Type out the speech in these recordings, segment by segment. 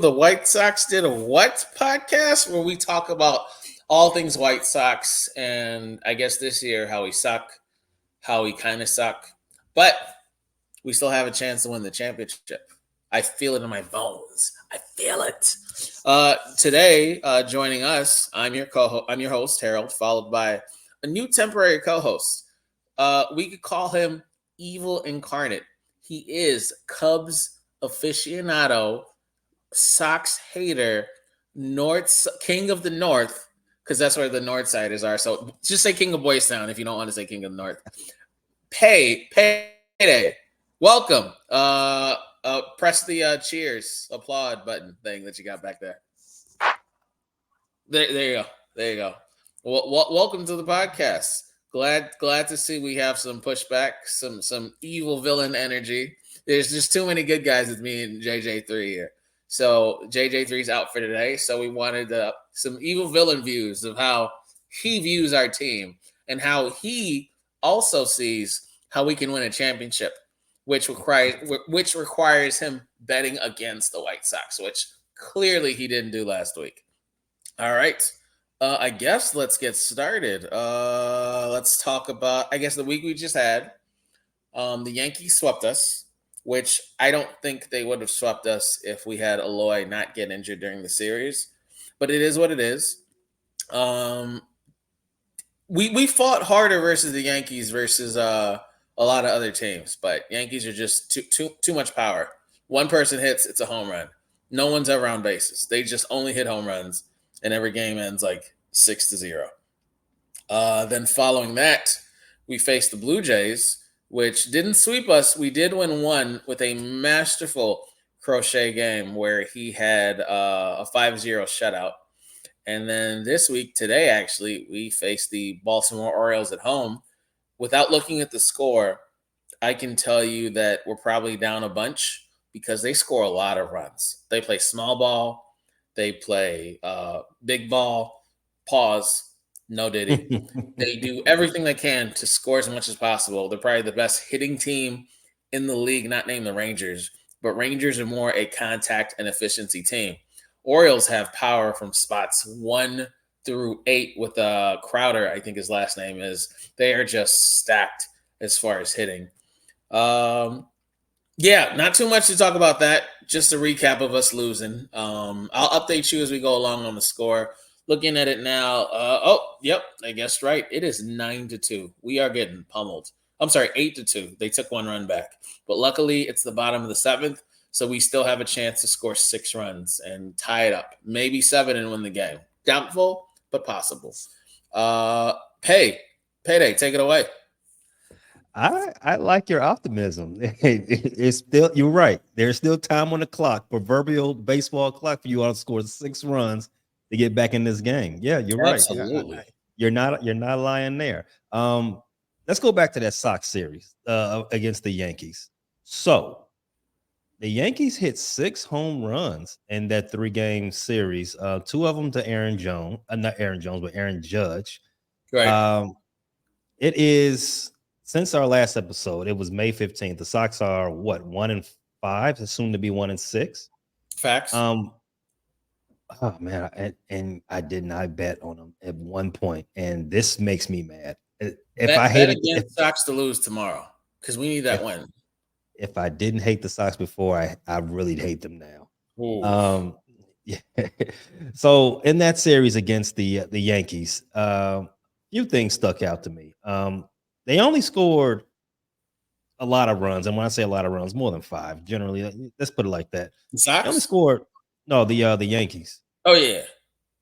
The White Sox did a what podcast where we talk about all things White Sox, and I guess this year how we suck, how we kind of suck, but we still have a chance to win the championship. I feel it in my bones. I feel it. Today, joining us, I'm your host Harold, followed by a new temporary co-host. We could call him Evil Incarnate. He is Cubs aficionado, Sox hater, North King of the North, because that's where the North Siders are. So just say King of Boys Town if you don't want to say King of the North. Payday. Welcome. Press the cheers, applaud button thing that you got back there. There you go. There you go. Welcome to the podcast. Glad to see we have some pushback, some evil villain energy. There's just too many good guys with me and JJ3 here. So JJ3's out for today. So we wanted some evil villain views of how he views our team and how he also sees how we can win a championship, which requires him betting against the White Sox, which clearly he didn't do last week. All right. I guess let's get started. Let's talk about, I guess, the week we just had. The Yankees swept us, which I don't think they would have swept us if we had Eloy not get injured during the series. But it is what it is. We fought harder versus the Yankees versus a lot of other teams, but Yankees are just too much power. One person hits, it's a home run. No one's ever on bases. They just only hit home runs, and every game ends like 6-0. Then following that, we faced the Blue Jays, which didn't sweep us. We did win one with a masterful Crochet game where he had a 5-0 shutout. And then this week, today, actually, we faced the Baltimore Orioles at home. Without looking at the score, I can tell you that we're probably down a bunch because they score a lot of runs. They play small ball. They play big ball. Pause. No diddy. They do everything they can to score as much as possible. They're probably the best hitting team in the league, not named the Rangers, but Rangers are more a contact and efficiency team. Orioles have power from spots 1 through 8 with Crowder, I think his last name is. They are just stacked as far as hitting. Yeah, not too much to talk about that. Just a recap of us losing. I'll update you as we go along on the score. Looking at it now, yep, I guessed right. It is 9-2. We are getting pummeled. I'm sorry, 8-2. They took one run back. But luckily, it's the bottom of the 7th, so we still have a chance to score 6 runs and tie it up. Maybe 7 and win the game. Doubtful, but possible. Payday, take it away. I like your optimism. It's still, you're right. There's still time on the clock, proverbial baseball clock, for you all to score 6 runs to get back in this game. Yeah, you're right. Absolutely. You're not lying there. Let's go back to that Sox series against the Yankees. So the Yankees hit 6 home runs in that 3-game series. 2 of them to Aaron Jones, not Aaron Jones, but Aaron Judge. Right. It is, since our last episode, it was May 15th. The Sox are what, 1-5, soon to be 1-6. Facts. Oh man, and I did not bet on them at one point, and this makes me mad. I hated against Sox to lose tomorrow because we need that win. If I didn't hate the Sox before, I really hate them now. Yeah. So in that series against the Yankees, few things stuck out to me. They only scored a lot of runs, and when I say a lot of runs, more than 5. Generally, let's put it like that. The Sox? They only scored the Yankees. Oh yeah.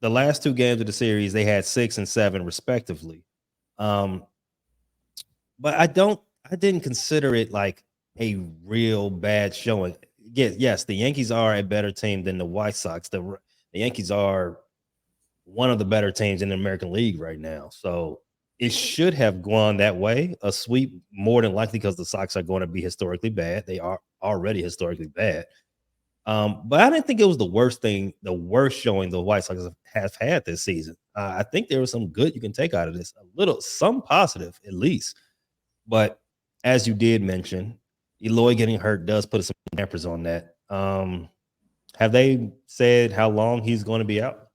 The last 2 games of the series, they had 6 and 7 respectively. But I didn't consider it like a real bad showing. Yes, the Yankees are a better team than the White Sox. The Yankees are one of the better teams in the American League right now. So it should have gone that way. A sweep, more than likely, because the Sox are going to be historically bad. They are already historically bad. But I didn't think it was the worst showing the White Sox have had this season. I think there was some good you can take out of this, some positive at least. But as you did mention, Eloy getting hurt does put some dampers on that. Have they said how long he's going to be out?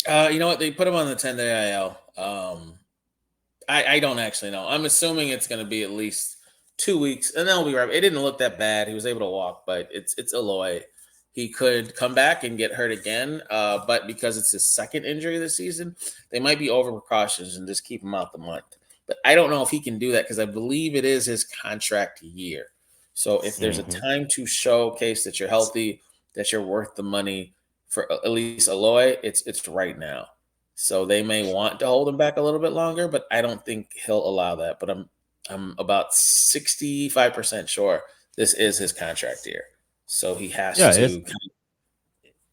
You know what? They put him on the 10-day IL. I don't actually know. I'm assuming it's going to be at least 2 weeks, and then he'll be right. It didn't look that bad. He was able to walk, but it's Eloy. He could come back and get hurt again, but because it's his second injury this season, they might be over precautions and just keep him out the month. But I don't know if he can do that because I believe it is his contract year. So if there's a Mhm. time to showcase that you're healthy, that you're worth the money for at least Eloy, it's right now. So they may want to hold him back a little bit longer, but I don't think he'll allow that. But I'm about 65% sure this is his contract year. So he has Yeah, to.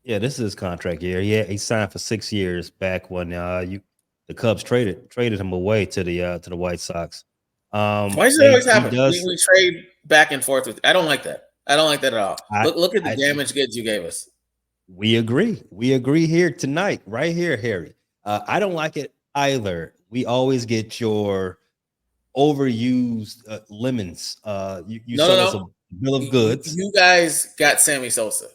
yeah, this is his contract year. Yeah, he signed for 6 years back when the Cubs traded him away to the White Sox. Why does it They always he happen? We, does. we trade back and forth with. I don't like that. I don't like that at all. I Look at the I damage goods you gave us. We agree. We agree here tonight, right here, Harry. I don't like it either. We always get your overused lemons. You No, no, sell us a no. bill of goods. You guys got Sammy Sosa.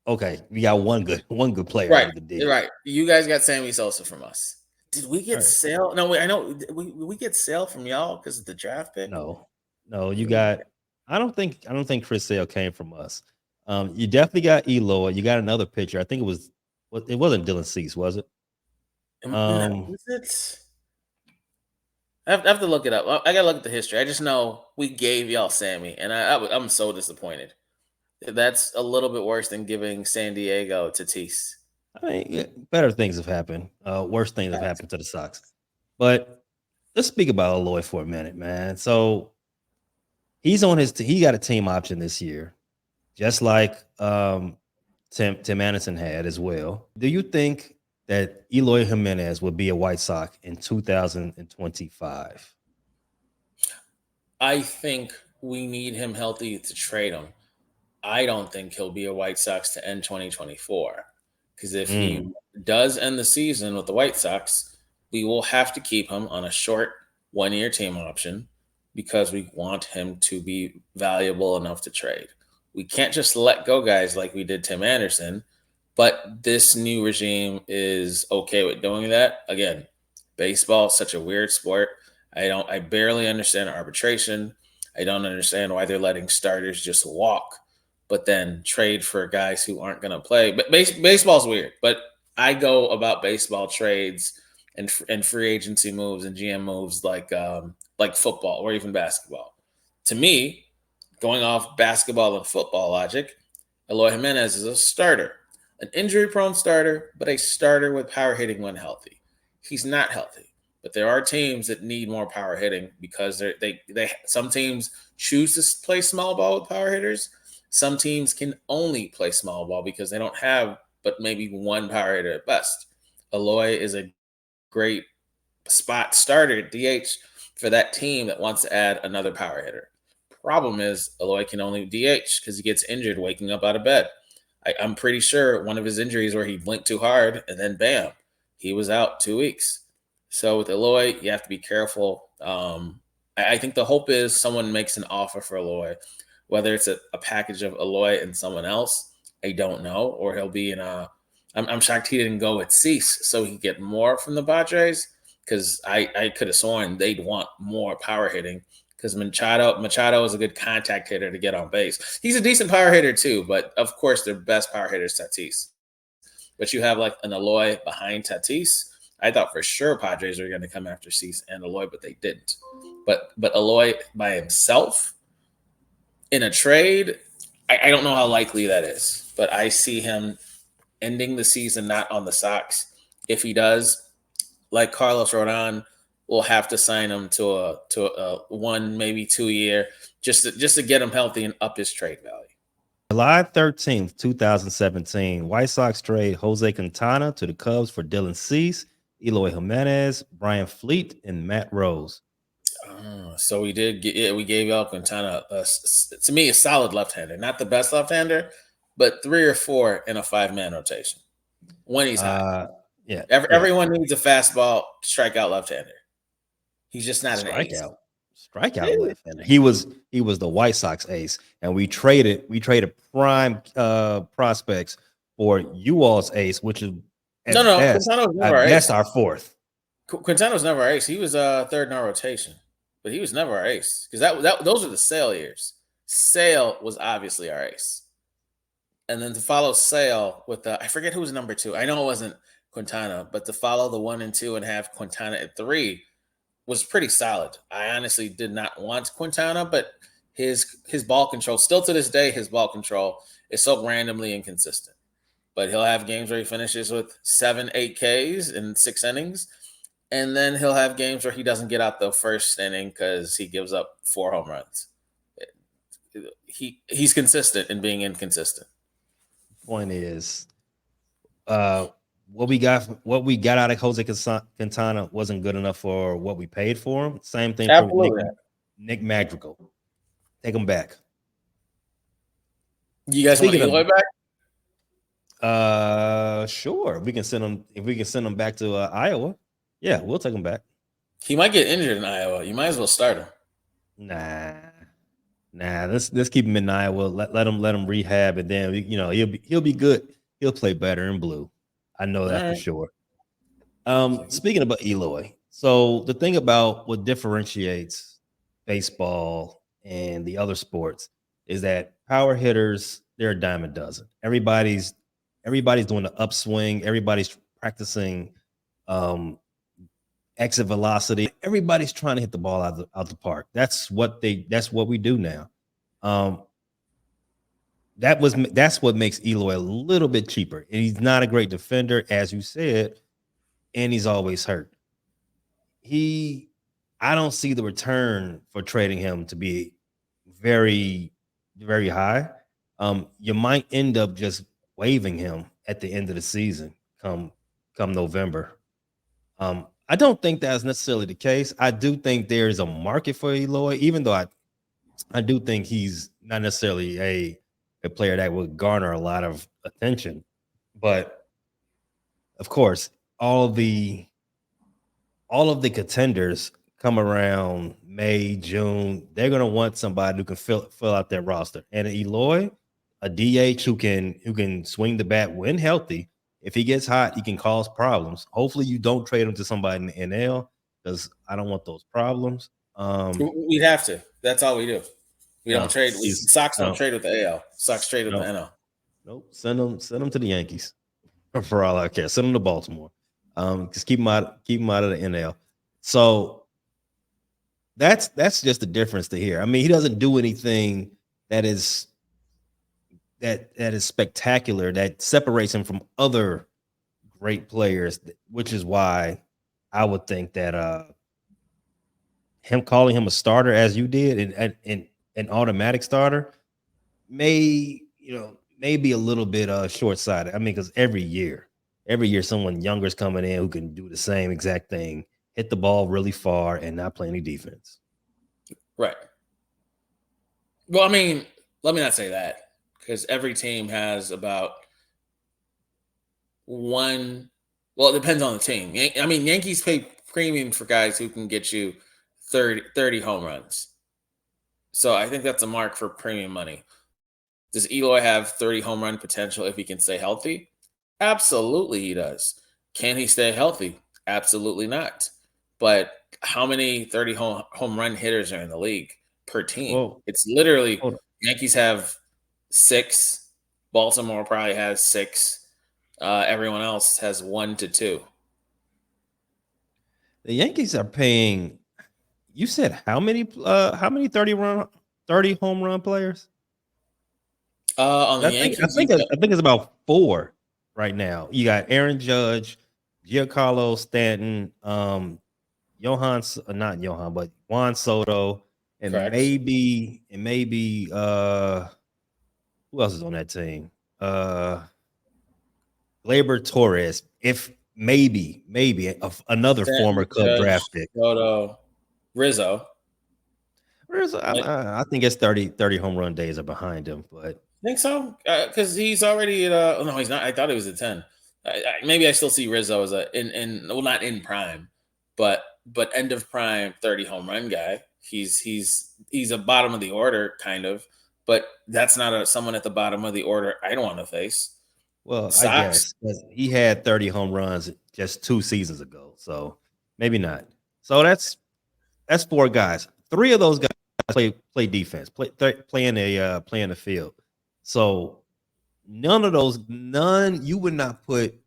Okay, we got one good player out Right, of the deal. right. You guys got Sammy Sosa from us. Did we All get right. Sale? No, wait. I know we get Sale from y'all because of the draft pick. No, no, What you do we got. I don't think Chris Sale came from us. You definitely got Eloy. You got another pitcher. I think it wasn't Dylan Cease, was it? No, Um, was it? I have to look it up. I gotta look at the history. I just know we gave y'all Sammy, and I'm so disappointed. That's a little bit worse than giving San Diego Tatis. I mean, yeah, better things have happened. Worse things have happened to the Sox. But let's speak about Eloy for a minute, man. So he got a team option this year, just like Tim Anderson had as well. Do you think that Eloy Jimenez will be a White Sox in 2025? I think we need him healthy to trade him. I don't think he'll be a White Sox to end 2024. Because if he Mm. does end the season with the White Sox, we will have to keep him on a short 1 year team option because we want him to be valuable enough to trade. We can't just let go guys like we did Tim Anderson, but this new regime is okay with doing that. Again, baseball is such a weird sport. I barely understand arbitration. I don't understand why they're letting starters just walk but then trade for guys who aren't going to play. But baseball's weird. But I go about baseball trades and free agency moves and GM moves like football or even basketball. To me, going off basketball and football logic, Eloy Jimenez is a starter, an injury-prone starter, but a starter with power hitting when healthy. He's not healthy, but there are teams that need more power hitting because they some teams choose to play small ball with power hitters. Some teams can only play small ball because they don't have but maybe one power hitter at best. Eloy is a great spot starter DH for that team that wants to add another power hitter. Problem is, Eloy can only DH because he gets injured waking up out of bed. I'm pretty sure one of his injuries where he blinked too hard and then bam, he was out 2 weeks. So with Eloy, you have to be careful. I think the hope is someone makes an offer for Eloy, whether it's a package of Eloy and someone else. I don't know, or he'll be in a. I'm shocked he didn't go with Cease so he could get more from the Padres because I could have sworn they'd want more power hitting because Machado is a good contact hitter to get on base. He's a decent power hitter too, but of course their best power hitter is Tatis. But you have like an Eloy behind Tatis. I thought for sure Padres were going to come after Cease and Eloy, but they didn't. But Eloy by himself in a trade, I don't know how likely that is. But I see him ending the season not on the Sox. If he does, like Carlos Rodon, we'll have to sign him to a 1 maybe 2 year just to get him healthy and up his trade value. July 13th, 2017, White Sox trade Jose Quintana to the Cubs for Dylan Cease, Eloy Jimenez, Brian Fleet, and Matt Rose. So we did get we gave El Quintana to me a solid left-hander, not the best left-hander, but 3 or 4 in a 5-man rotation when he's hot. Yeah, Everyone needs a fastball strikeout left-hander. He's just not an ace. strikeout. strikeout left-hander. He was the White Sox ace, and we traded prime prospects for you all's ace, which is No, Quintana was never our ace. our fourth. Quintana was never our ace. He was third in our rotation, but he was never our ace because those are the Sale years. Sale was obviously our ace, and then to follow Sale with I forget who was number 2. I know it wasn't Quintana, but to follow the 1 and 2 and have Quintana at 3 was pretty solid. I honestly did not want Quintana, but his ball control, still to this day, his ball control is so randomly inconsistent. But he'll have games where he finishes with 7, 8 Ks in 6 innings. And then he'll have games where he doesn't get out the first inning because he gives up 4 home runs. He's consistent in being inconsistent. Point is, what we got out of Jose Quintana wasn't good enough for what we paid for him. Same thing for Nick Madrigal. Take him back. You guys want Eloy back? Sure. We can send him. If we can send him back to Iowa, yeah, we'll take him back. He might get injured in Iowa. You might as well start him. Nah. Let's keep him in Iowa. Let him rehab, and then he'll be good. He'll play better in blue. I know that for sure. Speaking about Eloy, so the thing about what differentiates baseball and the other sports is that power hitters, they're a dime a dozen. Everybody's doing the upswing. Everybody's practicing exit velocity. Everybody's trying to hit the ball out the park. That's what we do now. That's what makes Eloy a little bit cheaper. And he's not a great defender, as you said, and he's always hurt. I don't see the return for trading him to be very, very high. You might end up just waiving him at the end of the season come November. I don't think that's necessarily the case. I do think there is a market for Eloy, even though I do think he's not necessarily a player that would garner a lot of attention. But of course, all of the contenders come around May, June. They're gonna want somebody who can fill out their roster. And Eloy, a DH who can swing the bat when healthy. If he gets hot, he can cause problems. Hopefully, you don't trade him to somebody in the NL because I don't want those problems. We'd have to. That's all we do. We don't trade. Sox don't trade with the AL. Sox trade with the NL. Nope. Send them to the Yankees for all I care. Send them to Baltimore. Just keep them out of the NL. So that's just the difference to here. I mean, he doesn't do anything that is spectacular, that separates him from other great players, which is why I would think that him calling him a starter as you did and an automatic starter may be a little bit short-sighted. I mean, because every year someone younger is coming in who can do the same exact thing, hit the ball really far and not play any defense. Right. Well, I mean, let me not say that, because every team has about one. Well, it depends on the team. I mean, Yankees pay premium for guys who can get you 30 home runs. So I think that's a mark for premium money. Does Eloy have 30 home run potential if he can stay healthy? Absolutely he does. Can he stay healthy? Absolutely not. But how many 30 home run hitters are in the league per team? Whoa. It's literally Yankees have 6. Baltimore probably has 6. Everyone else has 1 to 2. The Yankees are paying. You said how many 30 home run players? On the I Yankees, think it's about 4 right now. You got Aaron Judge, Giancarlo Stanton, Juan Soto, and correct. maybe who else is on that team? Gleyber Torres, if maybe another Stanton, former Cub draft pick. Soto, Rizzo. I think it's 30 home run days are behind him, but think so, because he's already at no, he's not. I thought he was at 10. Maybe I still see Rizzo as not in prime, but end of prime 30 home run guy. He's a bottom of the order kind of, but that's not someone at the bottom of the order I don't want to face. Well, I Sox, guess 'cause he had 30 home runs just 2 seasons ago, so maybe not. So that's four guys. Three of those guys play defense, play in the field. So none you would not put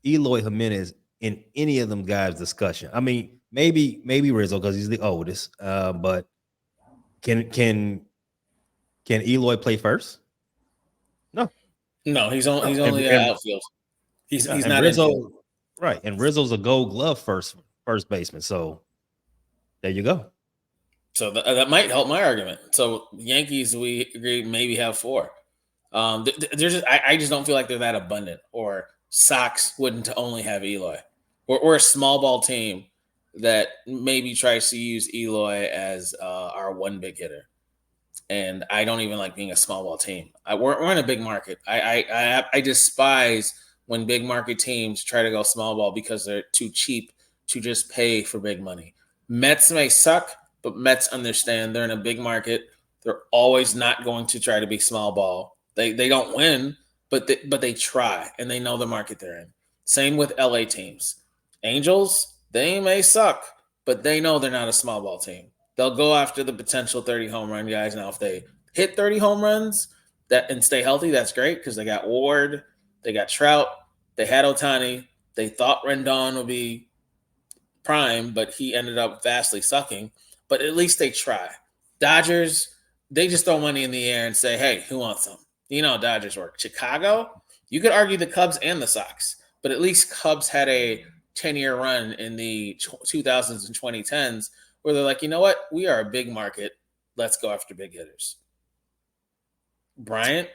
Eloy Jimenez in any of them guys' discussion. I mean, maybe Rizzo because he's the oldest, but can Eloy play first? No. no, he's No. only outfield. He's And not infield. Rizzo, right? And Rizzo's a Gold Glove first baseman. So there you go. So that might help my argument. So Yankees, we agree, maybe have four. There's just, I just don't feel like they're that abundant. Or Sox wouldn't only have Eloy. We're a small ball team that maybe tries to use Eloy as our one big hitter. And I don't even like being a small ball team. We're in a big market. I despise when big market teams try to go small ball because they're too cheap to just pay for big money. Mets may suck, but Mets understand they're in a big market. They're always not going to try to be small ball. They don't win, but they try and they know the market they're in. Same with LA teams. Angels, they may suck, but they know they're not a small ball team. They'll go after the potential 30 home run guys. Now, if they hit 30 home runs that and stay healthy, that's great because they got Ward, they got Trout, they had Ohtani. They thought Rendon would be prime, but he ended up vastly sucking. But at least they try. Dodgers, they just throw money in the air and say, hey, who wants some? You know how Dodgers work. Chicago, you could argue the Cubs and the Sox, but at least Cubs had a 10-year run in the 2000s and 2010s where they're like, you know what? We are a big market. Let's go after big hitters. Bryant.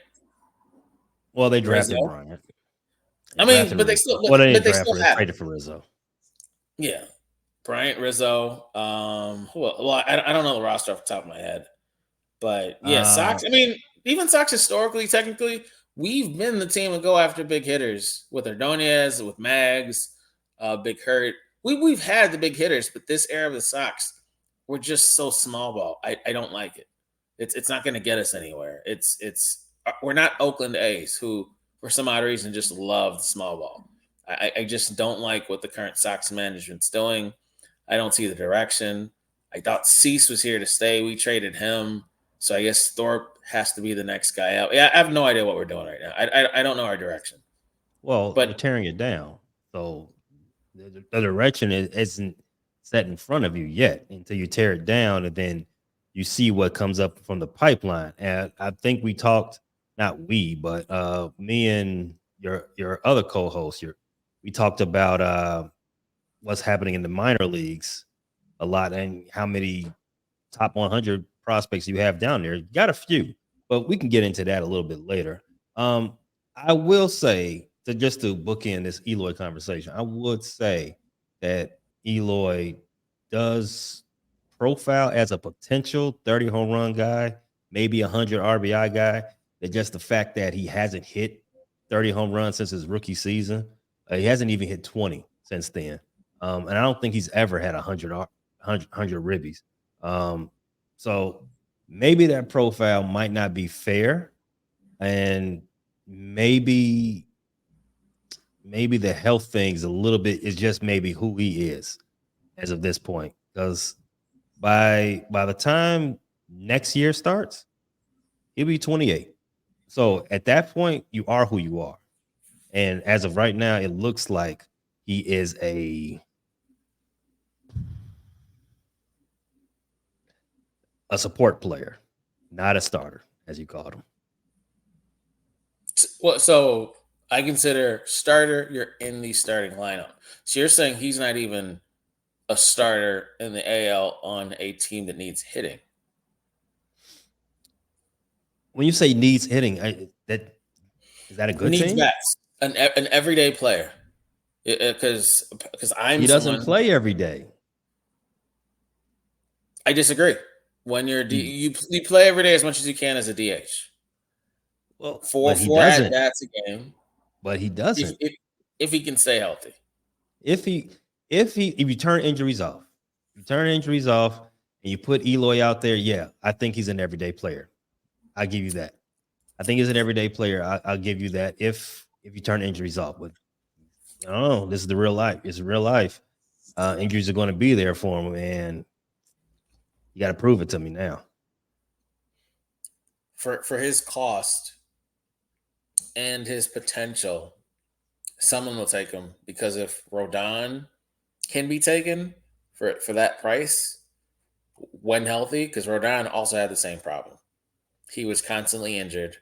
Well, they drafted Rizzo. Bryant. They I mean, drafted but they Rizzo. still, Well, they but didn't they draft still Rizzo. have. Traded for Rizzo. Yeah. Bryant, Rizzo. I don't know the roster off the top of my head, but yeah, Sox. I mean, even Sox historically, technically, we've been the team to go after big hitters with Ordonez, with Mags, Big Hurt. We've had the big hitters, but this era of the Sox, we're just so small ball. I don't like it. It's not going to get us anywhere. It's we're not Oakland A's who, for some odd reason, just love the small ball. I just don't like what the current Sox management's doing. I don't see the direction. I thought Cease was here to stay. We traded him. So I guess Thorpe has to be the next guy out. Yeah, I have no idea what we're doing right now. I don't know our direction. Well, you're But tearing it down. So the direction isn't set in front of you yet until you tear it down and then you see what comes up from the pipeline. And I think we talked, not we, but me and your other co-host, we talked about what's happening in the minor leagues a lot and how many top 100 prospects you have down there. You got a few, but we can get into that a little bit later. I will say to bookend this Eloy conversation, I would say that Eloy does profile as a potential 30 home run guy, maybe 100 RBI guy. That just the fact that he hasn't hit 30 home runs since his rookie season. He hasn't even hit 20 since then. And I don't think he's ever had 100 ribbies. So maybe that profile might not be fair, and maybe the health thing's a little bit is just maybe who he is as of this point. Because by the time next year starts, he'll be 28. So at that point, you are who you are. And as of right now, it looks like he is a support player, not a starter, as you called him. well, so I consider starter. You're in the starting lineup. So you're saying he's not even a starter in the AL on a team that needs hitting. When you say needs hitting, that is that a good Needs team? bats. An everyday player. Because I'm He doesn't someone. play every day. I disagree. When you play every day as much as you can as a DH. Well, but he Four at doesn't. bats a game. But he If, doesn't. if if he can stay healthy. If you turn injuries off, and you put Eloy out there, yeah, I think he's an everyday player. I'll give you that. I think he's an everyday player. I'll give you that if you turn injuries off. But I don't know. This is the real life. It's real life. Injuries are going to be there for him, and you got to prove it to me now. For his cost and his potential, someone will take him, because if Rodon can be taken for that price when healthy, because Rodon also had the same problem. He was constantly injured,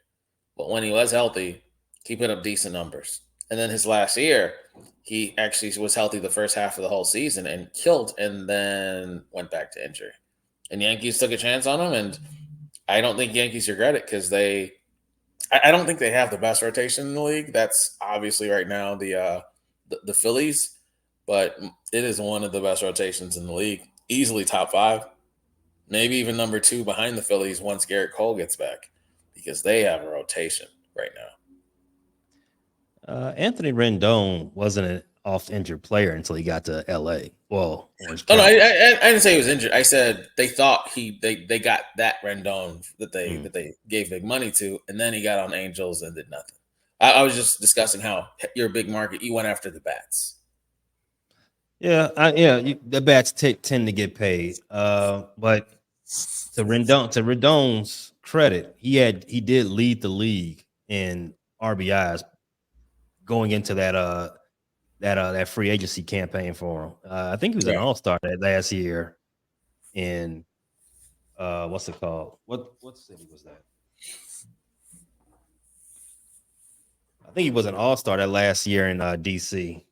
but when he was healthy, he put up decent numbers. And then his last year, he actually was healthy the first half of the whole season and killed, and then went back to injury. And Yankees took a chance on him, and I don't think Yankees regret it, because I don't think they have the best rotation in the league. That's obviously right now the Phillies, but it is one of the best rotations in the league, easily top 5, maybe even number 2 behind the Phillies once Garrett Cole gets back, because they have a rotation right now. Anthony Rendon wasn't an oft-injured player until he got to L.A. Well, Orange Oh no, County. I didn't say he was injured. I said they thought they got that Rendon that they gave big money to, and then he got on Angels and did nothing. I was just discussing how you're a big market. You went after the bats. Yeah, the bats tend to get paid. But to Rendon's credit, he did lead the league in RBIs going into that free agency campaign for him. I think he was an all-star that last year in what's it called? What city was that? I think he was an all-star that last year in DC.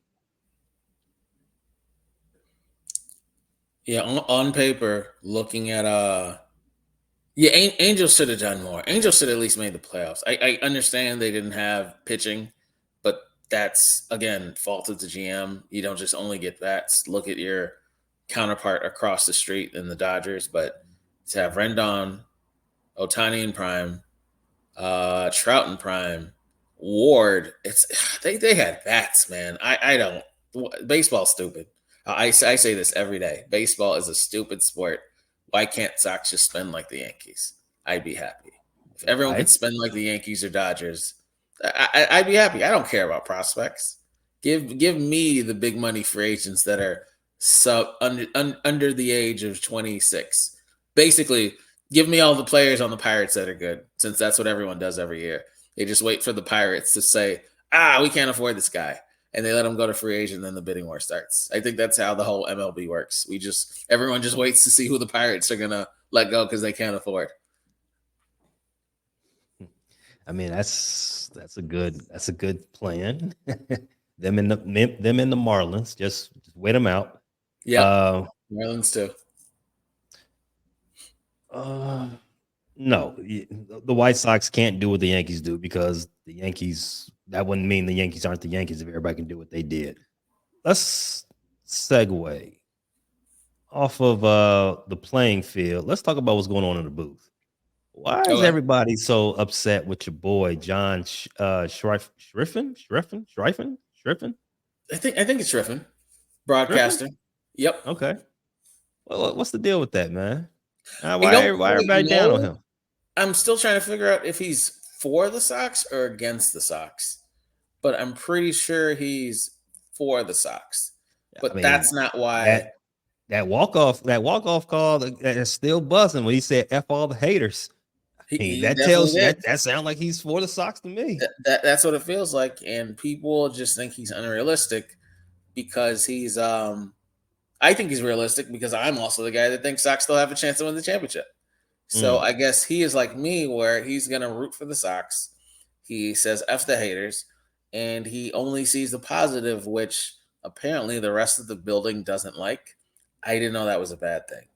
Yeah, on paper, looking at Angels should have done more. Angels should have at least made the playoffs. I understand they didn't have pitching, but that's, again, fault of the GM. You don't just only get bats. Look at your counterpart across the street in the Dodgers. But to have Rendon, Ohtani in prime, Trout in prime, Ward, they had bats, man. I don't. Baseball's stupid. I say this every day. Baseball is a stupid sport. Why can't Sox just spend like the Yankees? I'd be happy. If everyone could spend like the Yankees or Dodgers, I'd be happy. I don't care about prospects. Give me the big money free agents that are under the age of 26. Basically, give me all the players on the Pirates that are good, since that's what everyone does every year. They just wait for the Pirates to say, we can't afford this guy, and they let him go to free agent, and then the bidding war starts. I think that's how the whole MLB works. Everyone just waits to see who the Pirates are gonna let go because they can't afford. I mean, that's a good plan. them and the Marlins, just wait them out. Yeah, Marlins too. No, the White Sox can't do what the Yankees do, because the Yankees, that wouldn't mean the Yankees aren't the Yankees if everybody can do what they did. Let's segue off of the playing field. Let's talk about what's going on in the booth. Why is everybody so upset with your boy John Schriffen? I think it's Schriffen, broadcaster. Schriffen? Yep. Okay. Well, what's the deal with that, man? Why everybody down on him? I'm still trying to figure out if he's for the Sox or against the Sox, but I'm pretty sure he's for the Sox. But that's not why. That walk-off call that's still buzzing when he said "F all the haters." That sounds like he's for the Sox to me. That's what it feels like, and people just think he's unrealistic because he's. I think he's realistic because I'm also the guy that thinks Sox still have a chance to win the championship. So I guess he is like me, where he's going to root for the Sox. He says F the haters, and he only sees the positive, which apparently the rest of the building doesn't like. I didn't know that was a bad thing.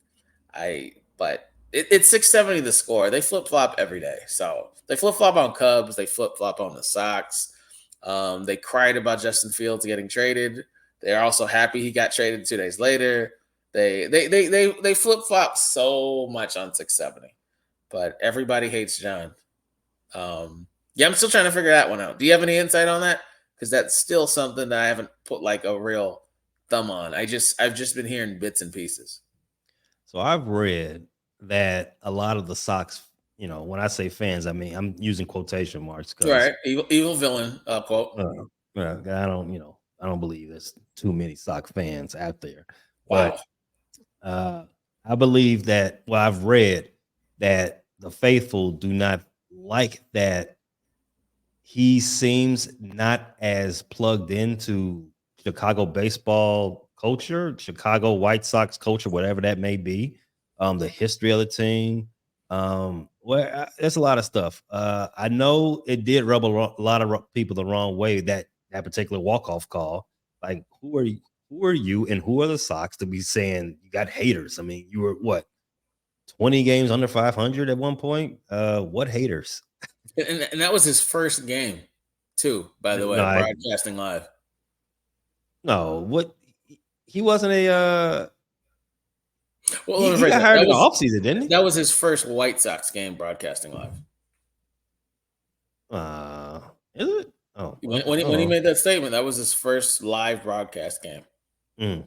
But it's 670 the score. They flip-flop every day. So they flip-flop on Cubs. They flip-flop on the Sox. They cried about Justin Fields getting traded. They're also happy he got traded 2 days later. They flip-flop so much on 670. But everybody hates John. I'm still trying to figure that one out. Do you have any insight on that? Because that's still something that I haven't put like a real thumb on. I've just been hearing bits and pieces. So I've read that a lot of the Sox, when I say fans, I mean I'm using quotation marks because Right, evil villain quote. I don't believe there's too many Sox fans out there, Wow. but uh, I believe that. Well, I've read that the faithful do not like that he seems not as plugged into Chicago baseball culture, Chicago White Sox culture, whatever that may be, the history of the team. There's a lot of stuff. I know it did rub a lot of people the wrong way that particular walk off call. Like, who are you? Who are you, and who are the Sox to be saying you got haters? I mean, you were what 20 games under 500 at one point. What haters? And that was his first game, too, by the No, way, broadcasting live. no, what he wasn't a Well, let me he phrase got that. hired That in the was offseason, didn't he? that was his first White Sox game broadcasting live. Is it? Oh, When, well, when he, when he oh, made that statement, that was his first live broadcast game. mm,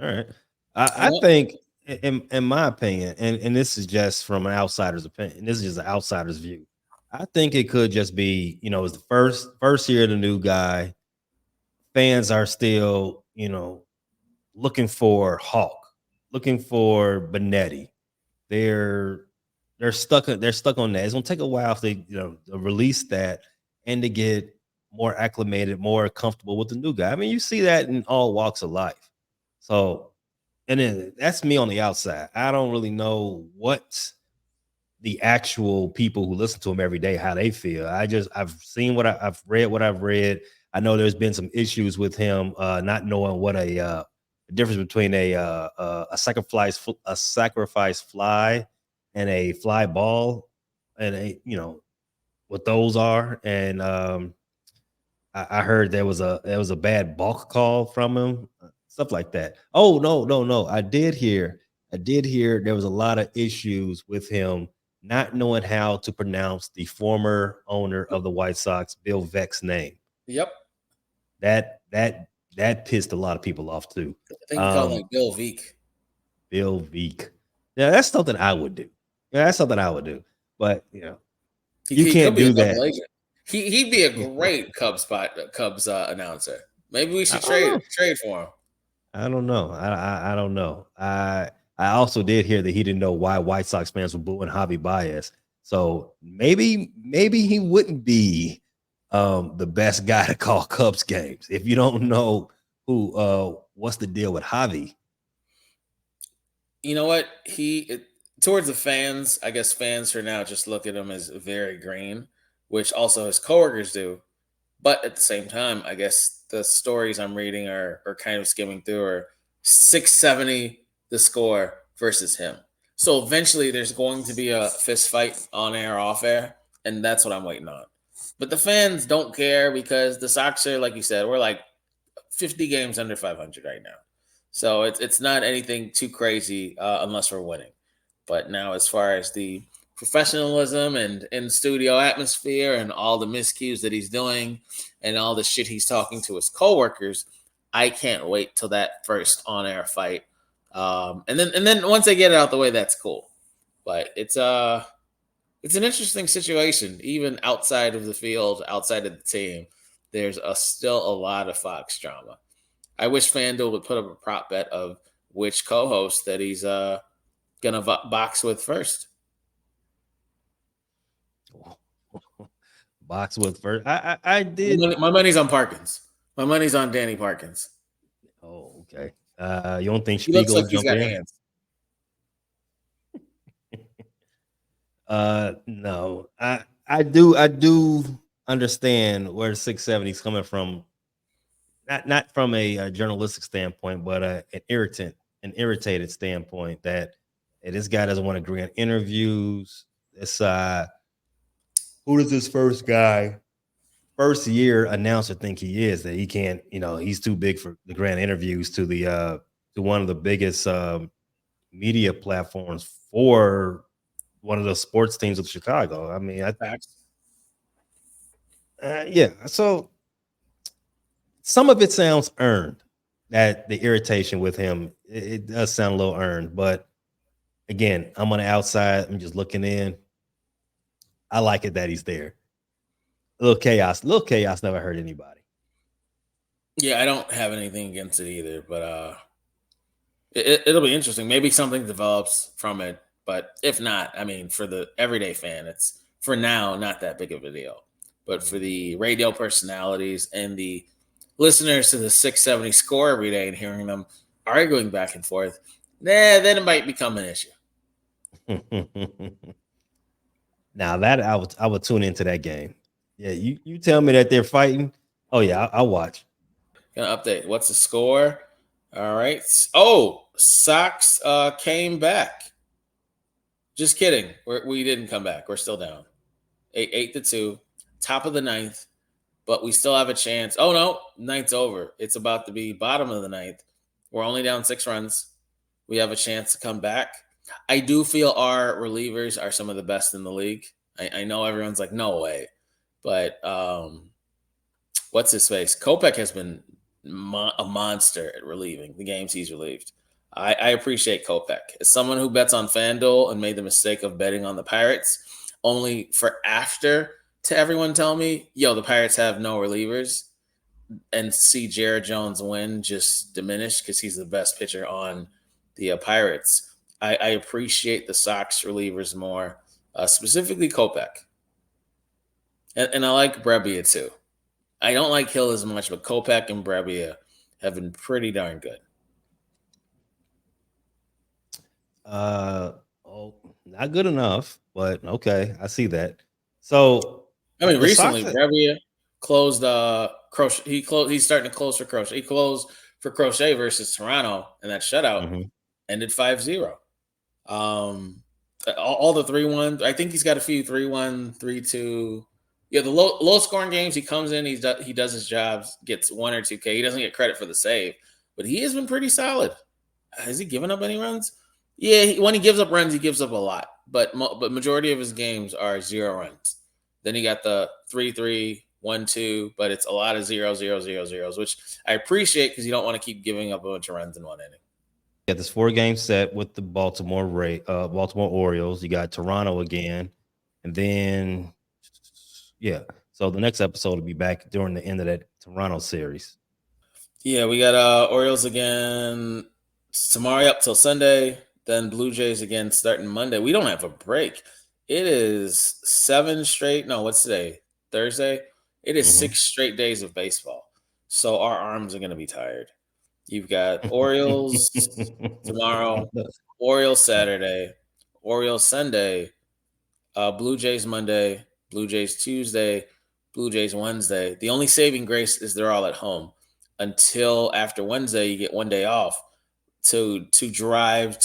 all right. You I know, think, in my opinion, and this is just from an outsider's opinion. This is just an outsider's view. I think it could just be, it's the first year of the new guy. Fans are still, looking for Hawk, looking for Benetti. They're they're stuck on that. It's gonna take a while for they to release that and to get more acclimated, more comfortable with the new guy. I mean, you see that in all walks of life. So, and then that's me on the outside. I don't really know what the actual people who listen to him every day how they feel. I've seen I've read what I've read. I know there's been some issues with him not knowing what the difference between a sacrifice fly and a fly ball, and what those are. And I heard there was a bad balk call from him, stuff like that. Oh, no, no, no! I did hear there was a lot of issues with him not knowing how to pronounce the former owner of the White Sox, Bill Veck's name. yep. That pissed a lot of people off too. I think he called Um, like Bill Veek. Bill Veek. Yeah, that's something I would do. Yeah, that's something I would do. But you He could can't be a do double that. agent. He'd be a great Cubs announcer. Maybe we I should don't know. trade for him. I don't know. I don't know. I also did hear that he didn't know why White Sox fans were booing Javi Baez. So maybe he wouldn't be the best guy to call Cubs games if you don't know what's the deal with Javi. You know what? Towards the fans, I guess fans for now just look at him as very green, which also his coworkers do. But at the same time, I guess the stories I'm reading are kind of skimming through are 670 the score versus him. So eventually there's going to be a fist fight on air, off air, and that's what I'm waiting on. But the fans don't care because the Sox are, like you said, we're like 50 games under 500 right now. So it's not anything too crazy unless we're winning. But now, as far as the professionalism and in studio atmosphere and all the miscues that he's doing and all the shit he's talking to his coworkers, I can't wait till that first on air fight. And then once they get it out the way, that's cool. But it's an interesting situation, even outside of the field, outside of the team. There's still a lot of Fox drama. I wish FanDuel would put up a prop bet of which co-host that he's gonna box with first. Box with first. I did. My money's on Parkins. My money's on Danny Parkins. Oh, okay. You don't think He looks Spiegel like will he's jump got in? hands. No. I do understand where the 670 is coming from. Not from a journalistic standpoint, but an irritated standpoint that this guy doesn't want to agree on interviews. This who does this first year announcer think he is that he can't, he's too big for the grand interviews to one of the biggest media platforms for one of the sports teams of Chicago. I mean, Facts. yeah. So some of it sounds earned. That the irritation with him, it does sound a little earned, but Again, I'm on the outside. I'm just looking in. I like it that he's there. A little chaos. Little chaos never hurt anybody. Yeah, I don't have anything against it either, but it'll be interesting. Maybe something develops from it, but if not, I mean, for the everyday fan, it's for now not that big of a deal. But for the radio personalities and the listeners to the 670 score every day and hearing them arguing back and forth, then it might become an issue. Now that I would tune into that game. Yeah, you tell me that they're fighting. Oh yeah, I'll watch. Gonna update. What's the score? All right. Oh, Sox came back. Just kidding. We didn't come back. We're still down. 8-2, top of the ninth, but we still have a chance. Oh no, ninth's over. It's about to be bottom of the ninth. We're only down 6 runs. We have a chance to come back. I do feel our relievers are some of the best in the league. I know everyone's like, no way, but what's his face? Kopech has been a monster at relieving the games he's relieved. I appreciate Kopech. As someone who bets on FanDuel and made the mistake of betting on the Pirates, only for after to everyone tell me, yo, the Pirates have no relievers, and see Jared Jones win just diminish because he's the best pitcher on the Pirates. I appreciate the Sox relievers more, specifically Kopech. And I like Brebbia too. I don't like Hill as much, but Kopech and Brebbia have been pretty darn good. Oh, not good enough, but okay, I see that. So I mean, the recently Sox, Brebbia closed Crochet. He's starting to close for Crochet. He closed for Crochet versus Toronto, and that shutout ended 5-0. All the 3-1. I think he's got a few 3-1, 3-2. Yeah, the low scoring games, he comes in, he does his jobs, gets 1 or 2K. He doesn't get credit for the save, but he has been pretty solid. Has he given up any runs? Yeah, when he gives up runs, he gives up a lot. But majority of his games are 0 runs. Then he got the 3-3, 1-2, but it's a lot of 0-0-0-0s, which I appreciate because you don't want to keep giving up a bunch of runs in one inning. got this 4-game set with the Baltimore Orioles. You got Toronto again, and then yeah. So the next episode will be back during the end of that Toronto series. Yeah, we got Orioles again tomorrow up till Sunday. Then Blue Jays again starting Monday. We don't have a break. It is 7 straight. No, what's today? Thursday. It is 6 straight days of baseball. So our arms are going to be tired. You've got Orioles tomorrow, Orioles Saturday, Orioles Sunday, Blue Jays Monday, Blue Jays Tuesday, Blue Jays Wednesday. The only saving grace is they're all at home until after Wednesday. You get 1 day off to drive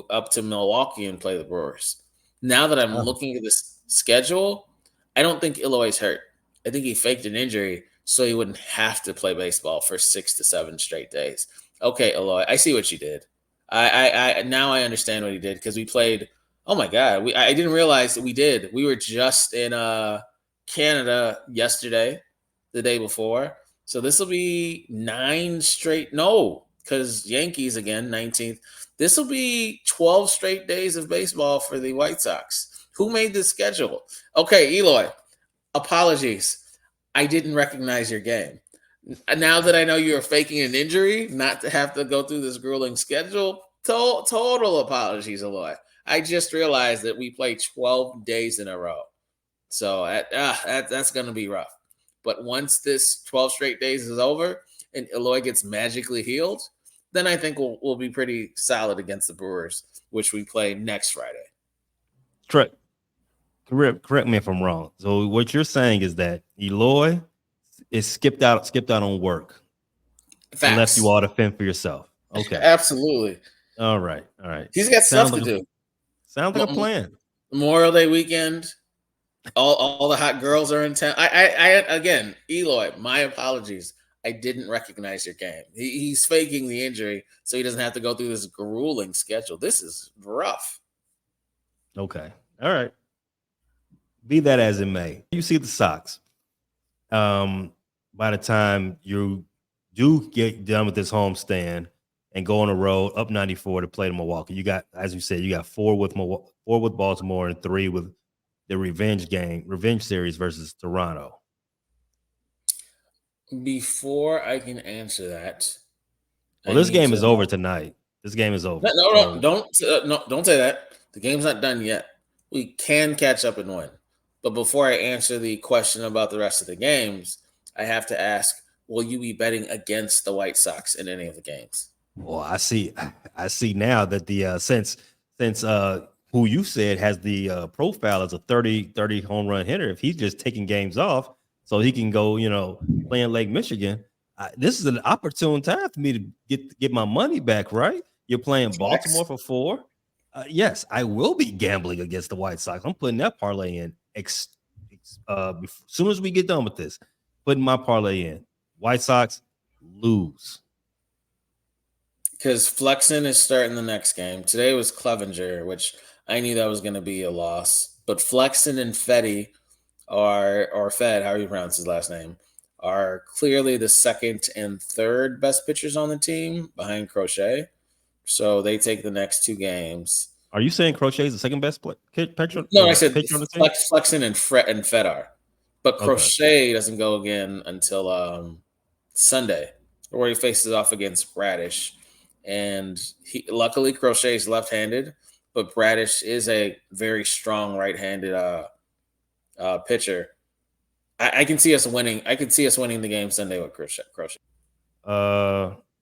up to Milwaukee and play the Brewers. Now that I'm looking at this schedule, I don't think Eloy's hurt. I think he faked an injury so he wouldn't have to play baseball for 6 to 7 straight days. Okay, Eloy, I see what you did. I now I understand what he did because we played. Oh my God, I didn't realize that we did. We were just in Canada yesterday, the day before. So this will be 9 straight. No, because Yankees again, 19th. This will be 12 straight days of baseball for the White Sox. Who made this schedule? Okay, Eloy, apologies. I didn't recognize your game. Now that I know you're faking an injury, not to have to go through this grueling schedule, total apologies, Eloy. I just realized that we play 12 days in a row. So that's going to be rough. But once this 12 straight days is over and Eloy gets magically healed, then I think we'll be pretty solid against the Brewers, which we play next Friday. Correct me if I'm wrong. So what you're saying is that Eloy is skipped out on work. Facts. And left you all to fend for yourself. Okay. Absolutely. All right. He's got stuff to do. Sounds like a plan. Memorial Day weekend. All the hot girls are in town. I again, Eloy, my apologies. I didn't recognize your game. He's faking the injury so he doesn't have to go through this grueling schedule. This is rough. Okay. All right. Be that as it may. You see the Sox. By the time you do get done with this homestand and go on the road up 94 to play to Milwaukee. You got, as you said, you got four with Baltimore and 3 with the revenge series versus Toronto. Before I can answer that, Well, I this need game to. is over tonight. This game is over. No, So, don't say that. The game's not done yet. We can catch up and win. But before I answer the question about the rest of the games, I have to ask: will you be betting against the White Sox in any of the games? well, I see now that the since who you said has the profile as a 30 home run hitter, if he's just taking games off so he can go, play in Lake Michigan, this is an opportune time for me to get my money back, right? You're playing Baltimore Facts. for 4. Yes, I will be gambling against the White Sox. I'm putting that parlay in as soon as we get done with this, putting my parlay in. White Sox lose. Because Flexen is starting the next game. Today was Clevenger, which I knew that was going to be a loss. But Flexen and Fetty or Fed, how you pronounce his last name, are clearly the second and third best pitchers on the team behind Crochet. So they take the next 2 games. Are you saying Crochet is the second best pitcher, No, I said pitcher on the team? Flexen and Fed are. But Okay. Crochet doesn't go again until Sunday, where he faces off against Bradish. And luckily Crochet is left-handed, but Bradish is a very strong right-handed pitcher. I can see us winning. I can see us winning the game Sunday with Crochet.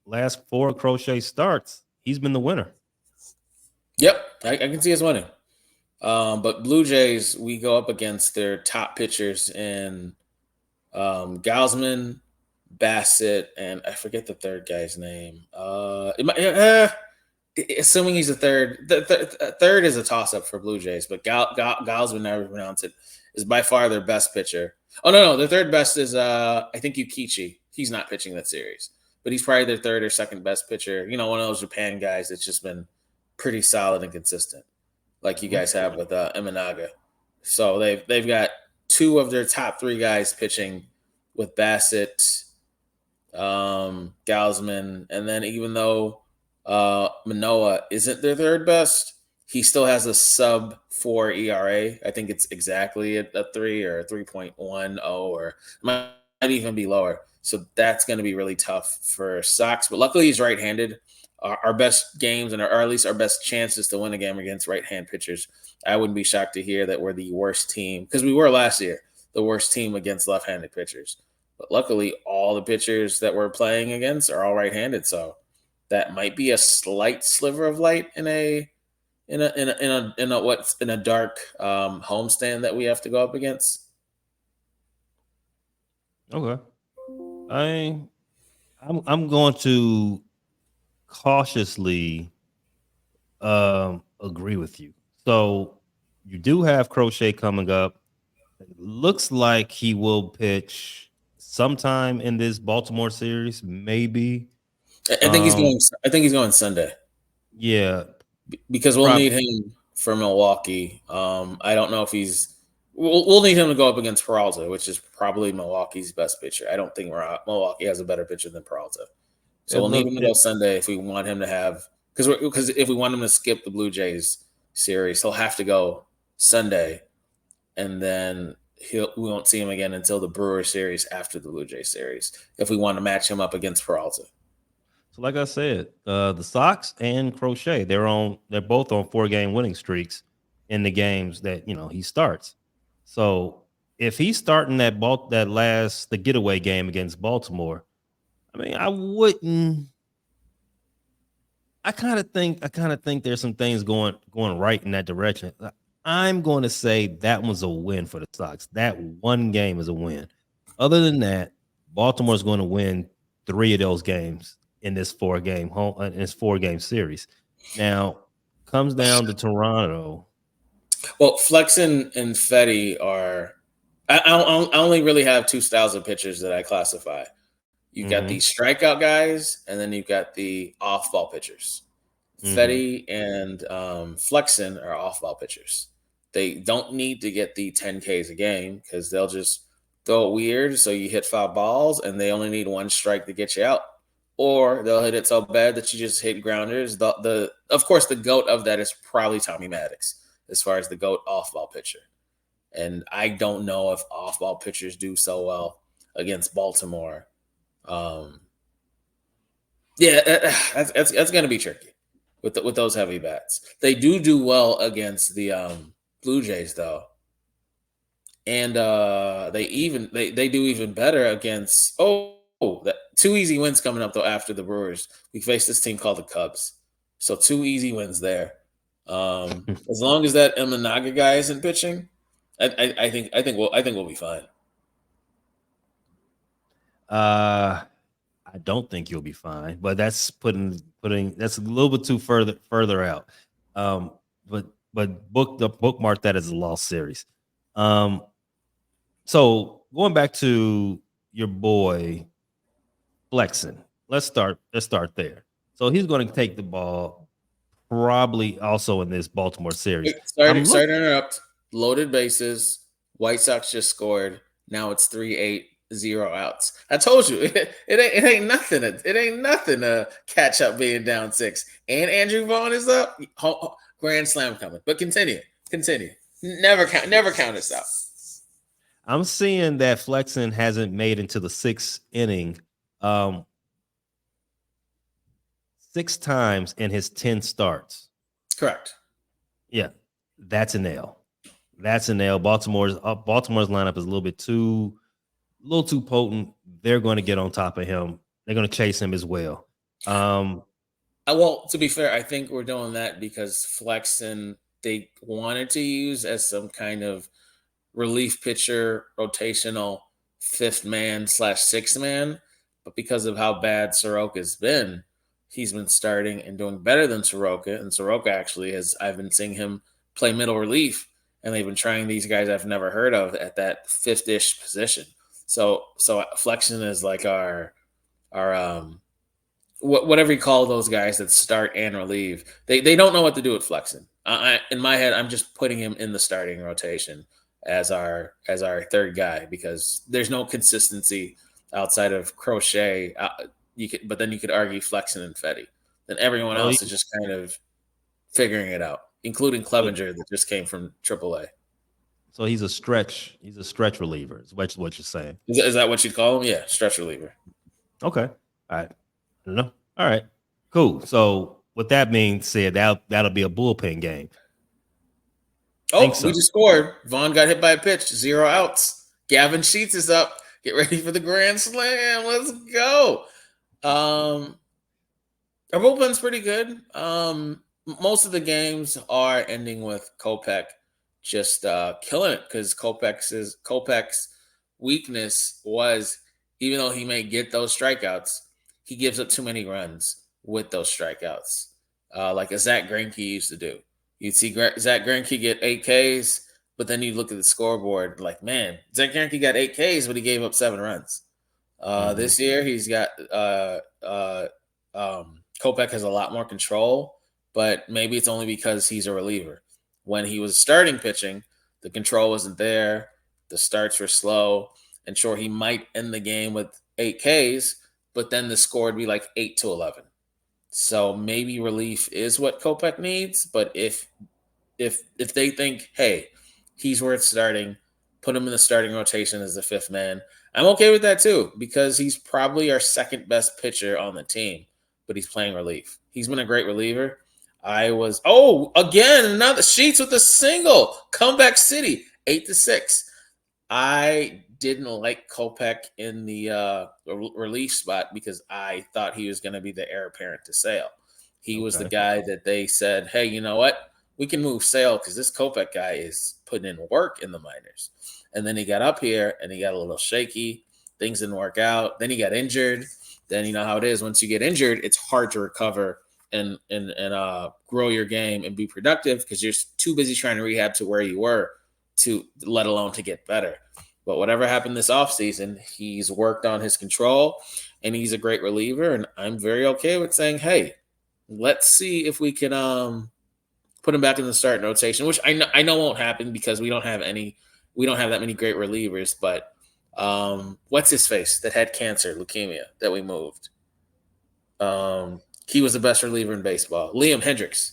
Last 4 Crochet starts, he's been the winner. Yep, I can see us winning. But Blue Jays, we go up against their top pitchers in Gausman, Bassett, and I forget the third guy's name. Assuming he's the third, third is a toss-up for Blue Jays, but Gausman, never pronounce it, is by far their best pitcher. Oh no, the third best is I think Yukichi. He's not pitching that series, but he's probably their third or second best pitcher. One of those Japan guys that's just been pretty solid and consistent, like you guys have with Imanaga. So they've got 2 of their top 3 guys pitching with Bassett, Gausman, and then even though Manoa isn't their third best, he still has a sub 4 ERA. I think it's exactly a 3 or a 3.10, or might even be lower. So that's going to be really tough for Sox. But luckily, he's right-handed. Our best games, or at least our best chances to win a game against right-hand pitchers. I wouldn't be shocked to hear that we're the worst team, because we were last year, the worst team against left-handed pitchers. But luckily, all the pitchers that we're playing against are all right-handed. So that might be a slight sliver of light in a dark homestand that we have to go up against. Okay. I'm going to cautiously agree with you. So you do have Crochet coming up. It looks like he will pitch sometime in this Baltimore series, maybe. I think he's going. I think he's going Sunday. Yeah, because we'll need him for Milwaukee. I don't know if he's. We'll need him to go up against Peralta, which is probably Milwaukee's best pitcher. I don't think Milwaukee has a better pitcher than Peralta. So we'll need him to go Sunday if we want him to have, because if we want him to skip the Blue Jays series, he'll have to go Sunday, and then we won't see him again until the Brewers series after the Blue Jays series if we want to match him up against Peralta. So, like I said, the Sox and Crochet, they're both on 4-game winning streaks in the games that he starts. So if he's starting the getaway game against Baltimore, I mean, I kind of think there's some things going right in that direction. I'm going to say that was a win for the Sox. That one game is a win. Other than that, Baltimore's going to win 3 of those games in this 4-game series. Now, comes down to Toronto. Well, Flexen and Fetty are. I only really have 2 styles of pitchers that I classify. You've got the strikeout guys, and then you've got the off-ball pitchers. Fetty and Flexen are off-ball pitchers. They don't need to get the 10 Ks a game because they'll just throw it weird, so you hit 5 balls, and they only need 1 strike to get you out. or they'll hit it so bad that you just hit grounders. The of course the goat of that is probably Tommy Maddox as far as the goat off ball pitcher. And I don't know if off ball pitchers do so well against Baltimore. Um, yeah, that's going to be tricky with those heavy bats. They do well against the Blue Jays though, and they do even better against that 2 easy wins coming up though after the Brewers. We face this team called the Cubs, so 2 easy wins there. As long as that Imanaga guy isn't pitching, I think we'll be fine. I don't think you'll be fine, but that's putting that's a little bit too further out. Um, but bookmark that as a lost series. So going back to your boy Flexen, let's start there. So he's going to take the ball probably also in this Baltimore series. Sorry to interrupt. Loaded bases. White Sox just scored. Now it's 3-8, 0 outs. I told you it ain't nothing. It ain't nothing to catch up being down 6. And Andrew Vaughn is up. Grand slam coming. But continue. Never count us out. I'm seeing that Flexen hasn't made into the 6th inning 6 times in his 10 starts. Correct. Yeah, that's a nail. Baltimore's lineup is a little too potent. They're going to get on top of him. They're going to chase him as well. Well, to be fair, I think we're doing that because Flexen they wanted to use as some kind of relief pitcher, rotational 5th man / 6th man, but because of how bad Soroka's been, he's been starting and doing better than Soroka. And Soroka actually I've been seeing him play middle relief, and they've been trying these guys I've never heard of at that 5th-ish position. So Flexen is like our whatever you call those guys that start and relieve. They don't know what to do with Flexen. In my head, I'm just putting him in the starting rotation as our 3rd guy because there's no consistency outside of Crochet. But then you could argue Flexen and Fetty. Then everyone else is just kind of figuring it out, including Clevenger that just came from AAA. So he's a stretch reliever. Is what you're saying? Is that what you'd call him? Yeah, stretch reliever. Okay. All right. I don't know. All right. Cool. So with that being said, that'll be a bullpen game. We just scored. Vaughn got hit by a pitch. 0 outs. Gavin Sheets is up. Get ready for the grand slam. Let's go. Our bullpen's pretty good. Most of the games are ending with Kopech just killing it because Kopech's weakness was, even though he may get those strikeouts, he gives up too many runs with those strikeouts, like a Zach Greinke used to do. You'd see Zach Greinke get 8 Ks, but then you look at the scoreboard like, man, Zach Greinke got 8 Ks, but he gave up 7 runs. This year, he's got Kopech has a lot more control, but maybe it's only because he's a reliever. When he was starting pitching, the control wasn't there. The starts were slow. And sure, he might end the game with 8 Ks, but then the score would be like 8-11. So maybe relief is what Kopech needs. But if they think, hey, he's worth starting, put him in the starting rotation as the 5th man, I'm okay with that too, because he's probably our 2nd best pitcher on the team, but he's playing relief. He's been a great reliever. Again, another Sheets with a single. Comeback City, 8-6. I didn't like Kopech in the relief spot because I thought he was going to be the heir apparent to Sale. He was the guy that they said, hey, you know what? We can move Sale because this Kopech guy is putting in work in the minors. And then he got up here and he got a little shaky. Things didn't work out. Then he got injured. Then you know how it is. Once you get injured, it's hard to recover and grow your game and be productive because you're too busy trying to rehab to where you were to let alone to get better. But whatever happened this offseason, he's worked on his control and he's a great reliever. And I'm very okay with saying, hey, let's see if we can put him back in the starting rotation, which I know won't happen because we don't have that many great relievers. But what's his face that had cancer, leukemia, that we moved? He was the best reliever in baseball. Liam Hendricks.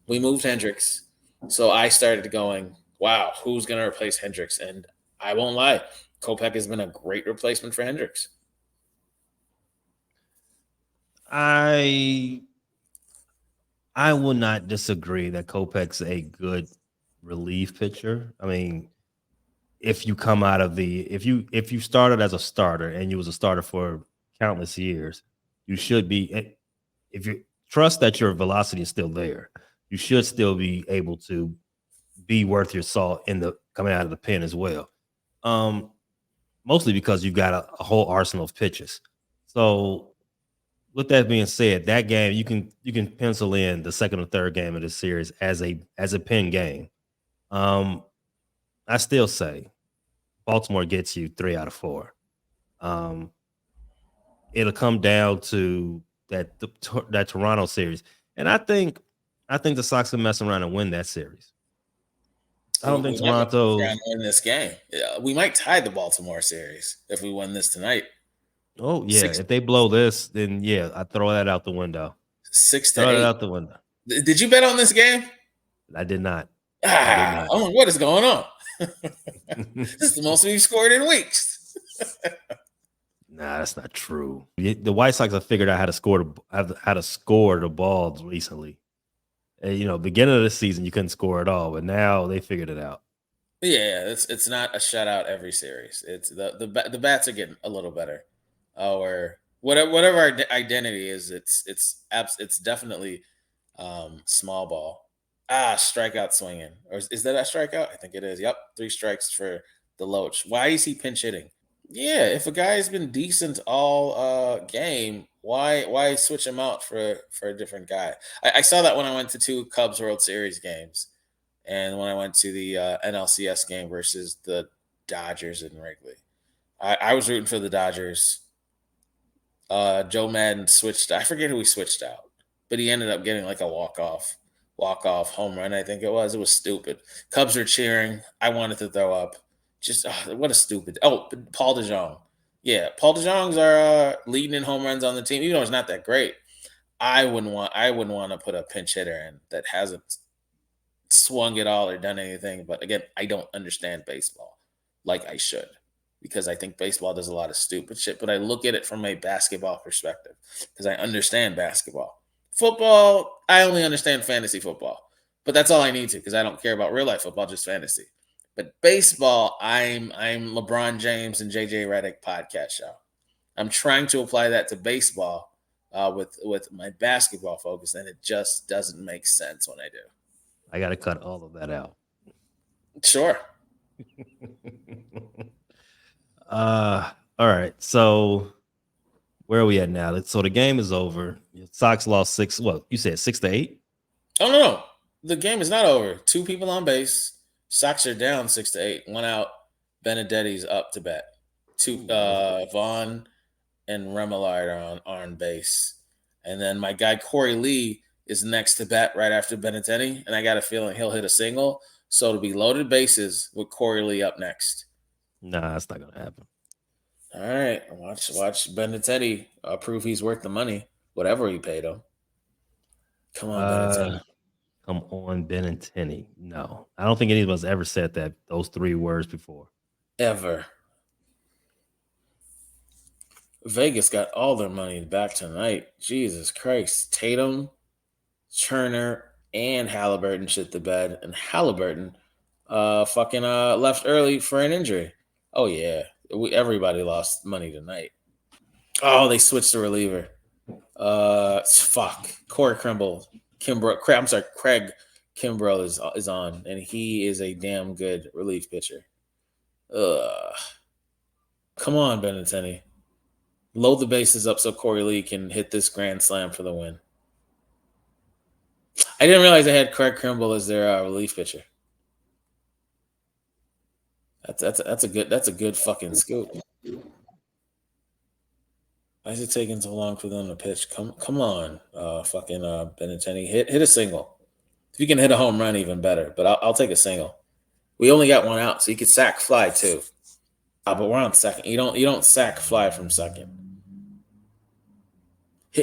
We moved Hendricks, so I started going, "Wow, who's going to replace Hendricks?" And I won't lie, Kopech has been a great replacement for Hendricks. I I will not disagree that Kopech's a good relief pitcher. I mean, if you come out of the if you started as a starter and you was a starter for countless years, you should be if you trust that your velocity is still there, you should still be able to be worth your salt in the coming out of the pen as well. Um, Mostly because you've got a whole arsenal of pitches. So with that being said, that game you can pencil in the second or third game of this series as a pin game. Um, I still say Baltimore gets you 3 out of 4. Um, it'll come down to that Toronto series, and I think the Sox can mess around and win that series. I don't think We might mess around Toronto. and win this game. Yeah, we might tie the Baltimore series if we win this tonight. Oh yeah, Six if they blow this, then yeah, I throw that out the window. 6 to Throw that eight. out the window. Did you bet on this game? I did not. I did Ah, not. oh, what is going on? This is the most we've scored in weeks. Nah, that's not true. The White Sox have figured out how to score the balls recently. And, beginning of the season you couldn't score at all, but now they figured it out. Yeah, it's not a shutout every series. It's the bats are getting a little better, or whatever our identity is. It's definitely small ball. Strikeout swinging, or is that a strikeout? I think it is. Yep, 3 strikes for the Loach. Why is he pinch hitting? Yeah, if a guy's been decent all game, why switch him out for a different guy? I saw that when I went to 2 Cubs World Series games, and when I went to the NLCS game versus the Dodgers in Wrigley. I was rooting for the Dodgers. Joe Madden switched. I forget who he switched out, but he ended up getting like a walk off home run. I think it was. It was stupid. Cubs were cheering. I wanted to throw up. Just what a stupid. Oh, Paul DeJong. Yeah, Paul DeJong's our leading in home runs on the team. Even though it's not that great, I wouldn't want to put a pinch hitter in that hasn't swung it all or done anything. But again, I don't understand baseball like I should, because I think baseball does a lot of stupid shit. But I look at it from a basketball perspective because I understand basketball. Football, I only understand fantasy football, but that's all I need to because I don't care about real life football, just fantasy. But baseball, I'm LeBron James and JJ Redick podcast show. I'm trying to apply that to baseball with my basketball focus, and it just doesn't make sense when I do. I got to cut all of that out. Sure. All right. So where are we at now? So the game is over. Sox lost 6. What you said, 6-8? Oh no. The game is not over. 2 people on base. Sox are down 6 to 8. 1 out. Benedetti's up to bat. Vaughn and Remillard are on base. And then my guy Corey Lee is next to bat right after Benintendi, and I got a feeling he'll hit a single. So it'll be loaded bases with Corey Lee up next. Nah, that's not gonna happen. All right, watch Benintendi prove he's worth the money, whatever he paid him. Come on, Benintendi. Come on, Benintendi. No, I don't think anyone's ever said those 3 words before. Ever. Vegas got all their money back tonight. Jesus Christ. Tatum, Turner, and Halliburton shit the bed. And Halliburton fucking left early for an injury. Oh yeah. Everybody lost money tonight. Oh, they switched the reliever. Fuck. Corey Craig Kimbrell is on, and he is a damn good relief pitcher. Come on, Benintendi. Load the bases up so Corey Lee can hit this grand slam for the win. I didn't realize they had Craig Kimbrell as their relief pitcher. That's a good fucking scoop. Why is it taking so long for them to pitch? Come on, fucking Benintendi, hit a single. If you can hit a home run, even better. But I'll take a single. We only got 1 out, so you could sack fly too. But we're on second. You don't sack fly from second.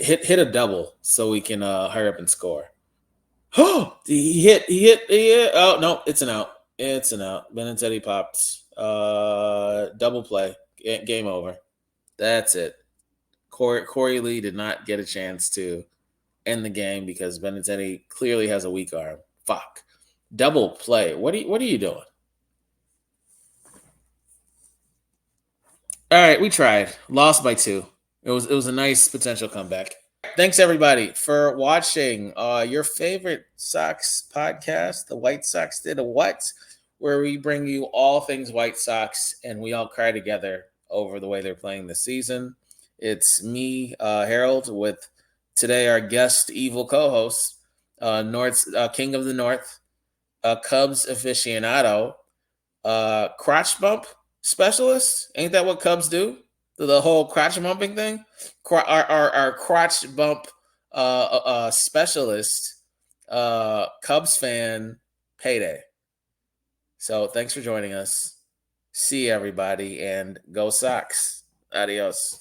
hit a double so we can hurry up and score. Oh, he hit. Oh no, it's an out. It's an out. Benintendi popped. Double play. Game over. That's it. Corey Lee did not get a chance to end the game because Benintendi clearly has a weak arm. Fuck. Double play. What are you doing? All right, we tried. Lost by 2. It was a nice potential comeback. Thanks everybody for watching your favorite Sox podcast. The White Sox Did a What, where we bring you all things White Sox and we all cry together over the way they're playing this season. It's me, Harold, with today our guest evil co-host, King of the North, Cubs aficionado, crotch bump specialist. Ain't that what Cubs do? The whole crotch bumping thing. Our crotch bump specialist, Cubs fan, Payday. So thanks for joining us. See everybody and go Sox. Adios.